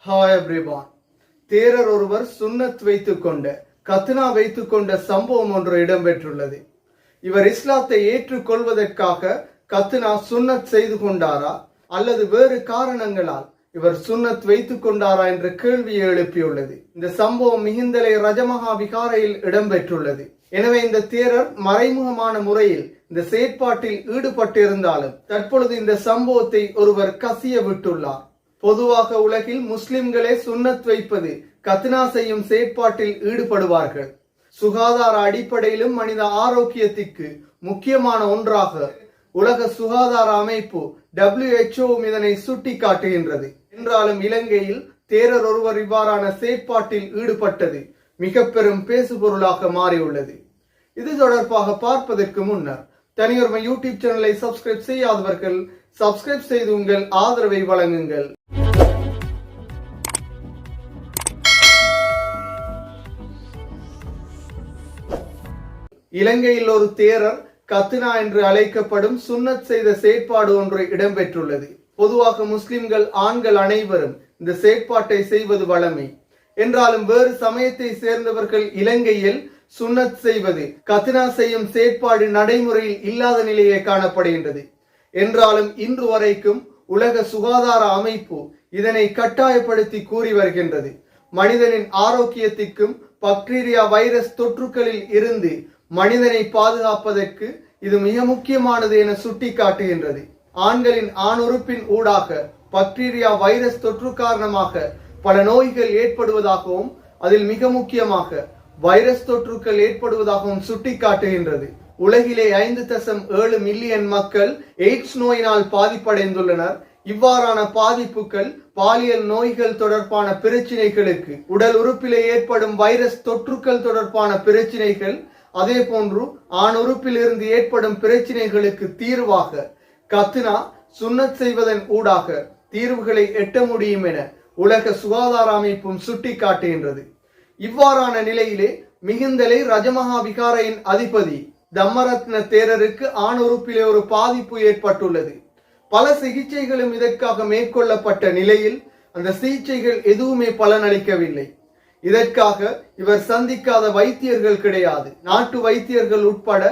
Hi everyone. தேரர் ஒருவர் சுன்னத் வைத்துக்கொண்ட கத்னா வைத்துக்கொண்ட சம்பவம் ஒன்று இடம்பெற்றுள்ளது. இவர் இஸ்லாத்தை ஏற்றுக்கொள்வதற்காக கத்னா சுன்னத் செய்து கொண்டாரா அல்லது வேறு காரணங்களால் இவர் சுன்னத் வைத்துக் கொண்டாரா என்ற கேள்வியை எழுப்பியுள்ளது. இந்த சம்பவம் மிகிந்தலை ரஜமஹா விகாரையில் இடம்பெற்றுள்ளது. எனவே இந்த தேரர் மறைமுகமான முறையில் இந்த செயற்பாட்டில் ஈடுபட்டிருந்தாலும் தற்பொழுது இந்த சம்பவத்தை ஒருவர் கசிய விட்டுள்ளார். பொதுவாக உலகில் முஸ்லிம்களே சுன்னத் வைப்பது கத்னா செய்யும் செயற்பாட்டில் ஈடுபடுவார்கள். சுகாதார அடிப்படையிலும் மனித ஆரோக்கியத்திற்கு முக்கியமான ஒன்றாக உலக சுகாதார அமைப்பு WHO இதனை சுட்டி காட்டுகின்றது. என்றாலும் இலங்கையில் தேரர் ஒருவர் இவ்வாறான செயற்பாட்டில் ஈடுபட்டது மிக பெரும் பேசுபொருளாக மாறியுள்ளது. இது தொடர்பாக பார்ப்பதற்கு முன்னர் தனியொருமை யூடியூப் சேனலை சப்ஸ்கிரைப் செய்யாதவர்கள் சப்ஸ்கிரைப் செய்து உங்கள் ஆதரவை வழங்குங்கள். இலங்கையில் ஒரு தேரர் கத்னா என்று அழைக்கப்படும் சுன்னத் செய்த செயற்பாடு ஒன்று இடம்பெற்றுள்ளது. பொதுவாக முஸ்லிம்கள் ஆண்கள் அனைவரும் இந்த செயற்பாட்டை செய்வது வழமை. என்றாலும் வேறு சமயத்தை சேர்ந்தவர்கள் இலங்கையில் சுன்னத் செய்வது கத்னா செய்யும் செயற்பாடு நடைமுறையில் இல்லாத நிலையே காணப்படுகின்றது. என்றாலும் இன்று வரைக்கும் உலக சுகாதார அமைப்பு இதனை கட்டாயப்படுத்தி கூறி வருகின்றது. மனிதனின் ஆரோக்கியத்திற்கும் பாக்டீரியா வைரஸ் தொற்றுகளில் இருந்து மனிதனை பாதுகாப்பதற்கு இது மிக முக்கியமானது என சுட்டி காட்டுகின்றது. ஆண்களின் ஆணுறுப்பின் ஊடாக பாக்டீரியா வைரஸ் தொற்று காரணமாக பல நோய்கள் ஏற்படுவதாகவும் அதில் மிக முக்கியமாக வைரஸ் தொற்றுக்கள் ஏற்படுவதாகவும் சுட்டி காட்டுகின்றது. உலகிலே 5.7 மில்லியன் மக்கள் எய்ட்ஸ் நோயினால் பாதிப்படைந்துள்ளனர். இவ்வாறான பாதிப்புகள் பாலியல் நோய்கள் தொடர்பான பிரச்சினைகளுக்கு, உடல் உறுப்பிலே ஏற்படும் வைரஸ் தொற்றுக்கள் தொடர்பான பிரச்சினைகள், அதே போன்று ஆணுறுப்பில் இருந்து ஏற்படும் பிரச்சினைகளுக்கு தீர்வாக கத்னா சுன்னத் செய்வதன் ஊடாக தீர்வுகளை எட்ட முடியும் என உலக சுகாதார அமைப்பும் சுட்டி காட்டுகின்றது. இவ்வாறான நிலையிலே மிகிந்தலை ரஜமஹா விகாரையின் அதிபதி தம்மரத்ன தேரருக்கு ஆணுறுப்பிலே ஒரு பாதிப்பு ஏற்பட்டுள்ளது. பல சிகிச்சைகளும் இதற்காக மேற்கொள்ளப்பட்ட நிலையில் அந்த சிகிச்சைகள் எதுவுமே பலனளிக்கவில்லை. இதற்காக இவர் சந்திக்காத வைத்தியர்கள் கிடையாது. நாட்டு வைத்தியர்கள் உட்பட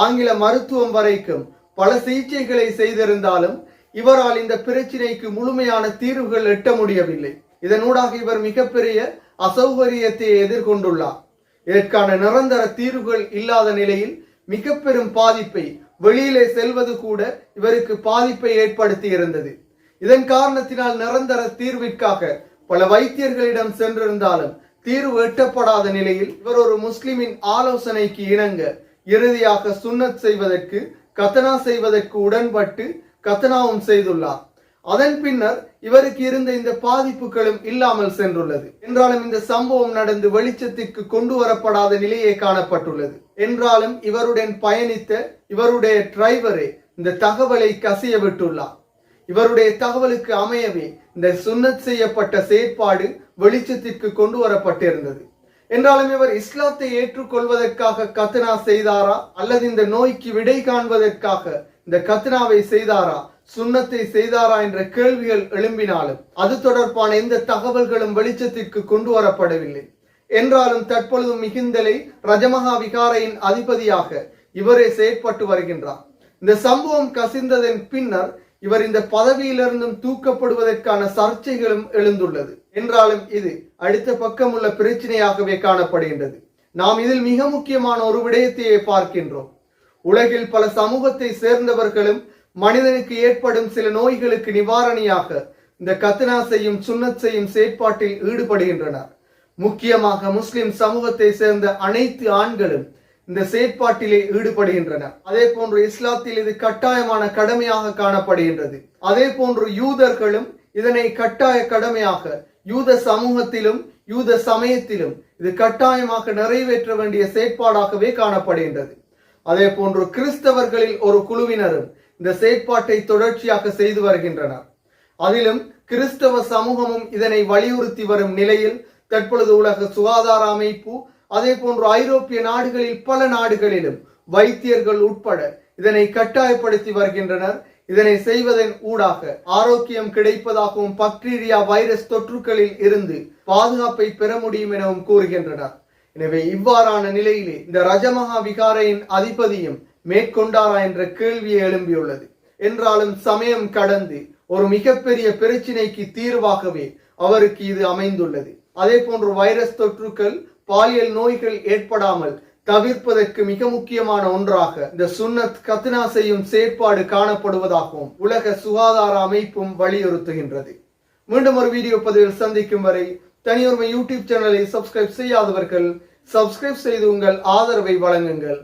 ஆங்கில மருத்துவம் வரைக்கும் பல சிகிச்சைகளை செய்திருந்தாலும் இவரால் இந்த பிரச்சினைக்கு முழுமையான தீர்வுகள் எட்ட முடியவில்லை. இதனூடாக இவர் மிகப்பெரிய அசௌகரியத்தை எதிர்கொண்டுள்ளார். இதற்கான நிரந்தர தீர்வுகள் இல்லாத நிலையில் மிக பெரும் பாதிப்பை, வெளியிலே செல்வது கூட இவருக்கு பாதிப்பை ஏற்படுத்தி இருந்தது. இதன் காரணத்தினால் நிரந்தர தீர்விற்காக பல வைத்தியர்களிடம் சென்றிருந்தாலும் தீர்வு எட்டப்படாத நிலையில் இவர் ஒரு முஸ்லிமின் ஆலோசனைக்கு இணங்க இறுதியாக சுன்னத் செய்வதற்கு கத்னா செய்வதற்கு உடன்பட்டு கத்னாவும் செய்துள்ளார். அதன் பின்னர் இவருக்கு இருந்த இந்த பாதிப்புகளும் இல்லாமல் சென்றுள்ளது. என்றாலும் இந்த சம்பவம் நடந்து வெளிச்சத்திற்கு கொண்டு வரப்படாத நிலையே காணப்பட்டுள்ளது. என்றாலும் இவருடன் பயணித்த இவருடைய டிரைவரே இந்த தகவலை கசிய விட்டுள்ளார். இவருடைய தகவலுக்கு அமையவே இந்த சுன்னத் செய்யப்பட்ட செயற்பாடு வெளிச்சத்திற்கு கொண்டு வரப்பட்டிருந்தது. என்றாலும் இவர் இஸ்லாத்தை ஏற்றுக்கொள்வதற்காக கத்னா செய்தாரா அல்லது இந்த நோய்க்கு விடை காண்பதற்காக இந்த கத்னாவை செய்தாரா, சுன்னத்தை செய்தாரா என்ற கேள்விகள் எழும்பினாலும் அது தொடர்பான எந்த தகவல்களும் வெளிச்சத்திற்கு கொண்டு வரப்படவில்லை. என்றாலும் தற்பொழுது மிகிந்தலை ரஜமஹா விகாரையின் அதிபதியாக இவரே செயற்பட்டு வருகின்றார். இந்த சம்பவம் கசிந்ததன் பின்னர் இவர் இந்த பதவியிலிருந்தும் தூக்கப்படுவதற்கான சர்ச்சைகளும் எழுந்துள்ளது. என்றாலும் இது அடுத்த பக்கம் உள்ள பிரச்சனையாகவே காணப்படுகின்றது. நாம் இதில் மிக முக்கியமான ஒரு விடயத்தையே பார்க்கின்றோம். உலகில் பல சமூகத்தை சேர்ந்தவர்களும் மனிதனுக்கு ஏற்படும் சில நோய்களுக்கு நிவாரணியாக இந்த கத்னா செய்யும் சுன்னத் செய்யும் செயற்பாட்டில் ஈடுபடுகின்றனர். முக்கியமாக முஸ்லிம் சமூகத்தை சேர்ந்த அனைத்து ஆண்களும் இந்த செயற்பாட்டிலே ஈடுபடுகின்றனர். அதே போன்று இஸ்லாத்தில் இது கட்டாயமான கடமையாக காணப்படுகின்றது. அதே போன்று யூதர்களும் இதனை கட்டாய கடமையாக யூத சமூகத்திலும் யூத சமயத்திலும் இது கட்டாயமாக நிறைவேற்ற வேண்டிய செயற்பாடாகவே காணப்படுகின்றது. அதே போன்று கிறிஸ்தவர்களில் ஒரு குழுவினரும் இந்த செயற்பாட்டை தொடர்ச்சியாக செய்து வருகின்றனர். அதிலும் கிறிஸ்தவ சமூகமும் இதனை வலியுறுத்தி வரும் நிலையில் தற்பொழுது உலக சுகாதார அமைப்பு, அதே போன்று ஐரோப்பிய நாடுகளில் பல நாடுகளிலும் வைத்தியர்கள் உட்பட இதனை கட்டாயப்படுத்தி வருகின்றனர். இதனை செய்வதன் ஊடாக ஆரோக்கியம் கிடைப்பதாகவும் பாக்டீரியா வைரஸ் தொற்றுக்களில் இருந்து பாதுகாப்பை பெற முடியும் எனவும் கூறுகின்றனர். எனவே இவ்வாறான நிலையிலே இந்த ரஜமகா விகாரையின் அதிபதியும் மேற்கொண்டாரா என்ற கேள்வியை எழும்பியுள்ளது. என்றாலும் சமயம் கடந்து ஒரு மிகப்பெரிய பிரச்சினைக்கு தீர்வாகவே அவருக்கு இது அமைந்துள்ளது. அதே போன்று வைரஸ் தொற்றுக்கள், பாலியல் நோய்கள் ஏற்படாமல் தவிர்ப்பதற்கு மிக முக்கியமான ஒன்றாக இந்த சுன்னத் கத்னா செய்யும் செயற்பாடு காணப்படுவதாகவும் உலக சுகாதார அமைப்பும் வலியுறுத்துகின்றது. மீண்டும் ஒரு வீடியோ பதிவில் சந்திக்கும் வரை தனியொருமை யூடியூப் சேனலை சப்ஸ்கிரைப் செய்யாதவர்கள் சப்ஸ்கிரைப் செய்து உங்கள் ஆதரவை வழங்குங்கள்.